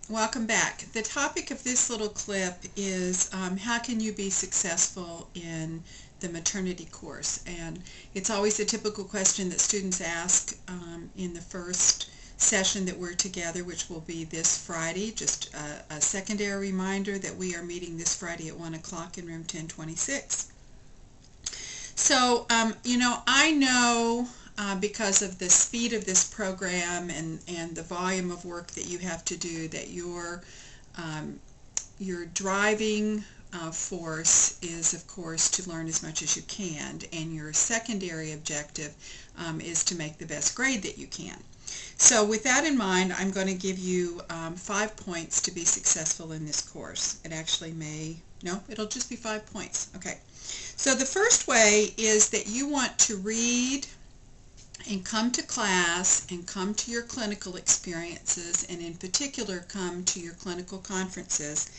Welcome back. The topic of this little clip is how can you be successful in the maternity course? And it's always a typical question that students ask in the first session that we're together, which will be this Friday. Just a secondary reminder that we are meeting this Friday at 1 o'clock in room 1026. So, I know because of the speed of this program and the volume of work that you have to do that your driving force is, of course, to learn as much as you can, and your secondary objective is to make the best grade that you can. So with that in mind, I'm going to give you 5 points to be successful in this course. It actually it'll just be 5 points. Okay. So the first way is that you want to read and come to class and come to your clinical experiences, and in particular come to your clinical conferences,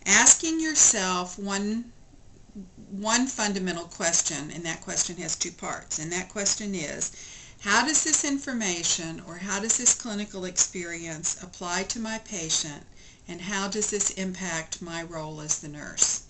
asking yourself one fundamental question, and that question has 2 parts. And that question is, how does this information or how does this clinical experience apply to my patient, and how does this impact my role as the nurse?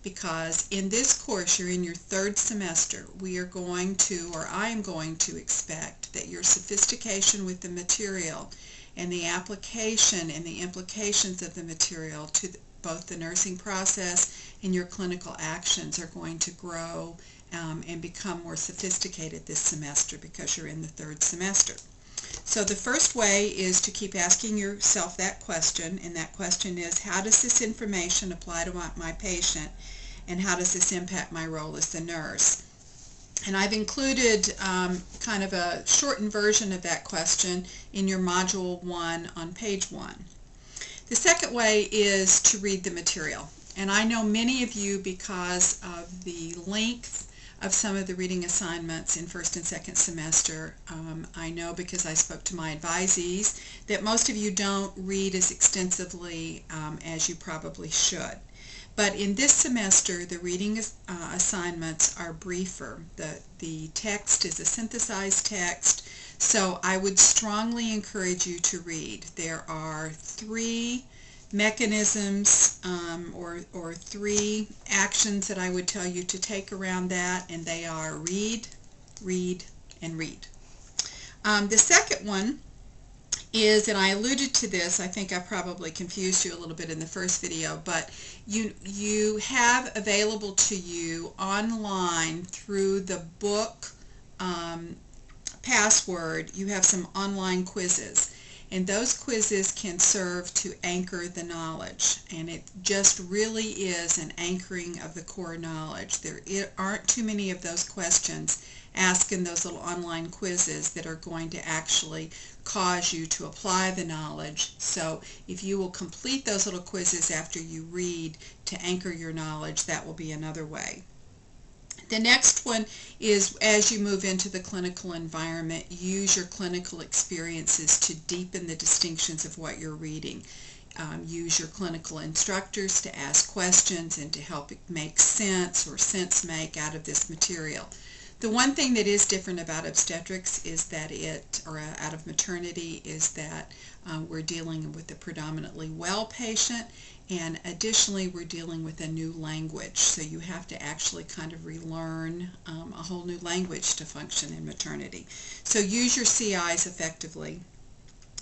Because in this course, you're in your 3rd semester. I am going to expect that your sophistication with the material and the application and the implications of the material to both the nursing process and your clinical actions are going to grow and become more sophisticated this semester because you're in the 3rd semester. So the first way is to keep asking yourself that question, and that question is, how does this information apply to my patient, and how does this impact my role as the nurse? And I've included kind of a shortened version of that question in your Module 1 on page 1. The second way is to read the material. And I know many of you, because of the length of some of the reading assignments in 1st and 2nd semester, I know because I spoke to my advisees that most of you don't read as extensively as you probably should. But in this semester, the reading assignments are briefer. The text is a synthesized text, so I would strongly encourage you to read. There are 3 mechanisms or 3 actions that I would tell you to take around that, and they are read, read, and read. The second one is, and I alluded to this, I think I probably confused you a little bit in the first video, but you have available to you online through the book password, you have some online quizzes. And those quizzes can serve to anchor the knowledge, and it just really is an anchoring of the core knowledge. There aren't too many of those questions asked in those little online quizzes that are going to actually cause you to apply the knowledge. So if you will complete those little quizzes after you read to anchor your knowledge, that will be another way. The next one is, as you move into the clinical environment, use your clinical experiences to deepen the distinctions of what you're reading. Use your clinical instructors to ask questions and to help make sense or sense make out of this material. The one thing that is different about obstetrics is that out of maternity, is that we're dealing with a predominantly well patient, and additionally we're dealing with a new language, so you have to actually kind of relearn a whole new language to function in maternity. So use your CIs effectively.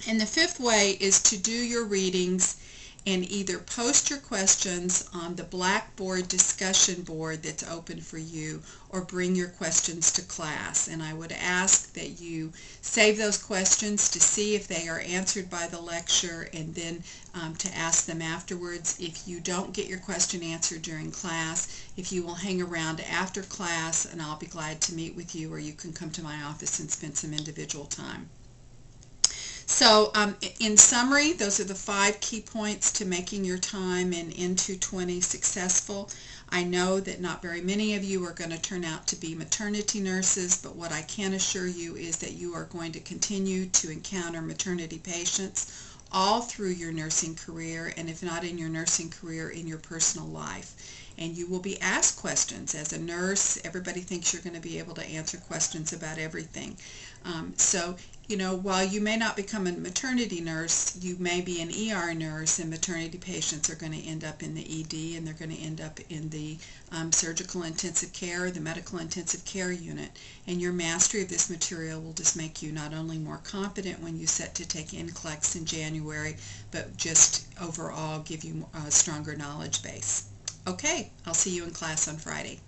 And the 5th way is to do your readings and either post your questions on the Blackboard discussion board that's open for you, or bring your questions to class. And I would ask that you save those questions to see if they are answered by the lecture, and then to ask them afterwards. If you don't get your question answered during class, if you will hang around after class, and I'll be glad to meet with you, or you can come to my office and spend some individual time. So in summary, those are the 5 key points to making your time in N220 successful. I know that not very many of you are going to turn out to be maternity nurses, but what I can assure you is that you are going to continue to encounter maternity patients all through your nursing career, and if not in your nursing career, in your personal life. and you will be asked questions. As a nurse, everybody thinks you're going to be able to answer questions about everything. So, while you may not become a maternity nurse, you may be an ER nurse, and maternity patients are going to end up in the ED, and they're going to end up in the surgical intensive care, the medical intensive care unit. And your mastery of this material will just make you not only more competent when you set to take NCLEX in January, but just overall give you a stronger knowledge base. Okay, I'll see you in class on Friday.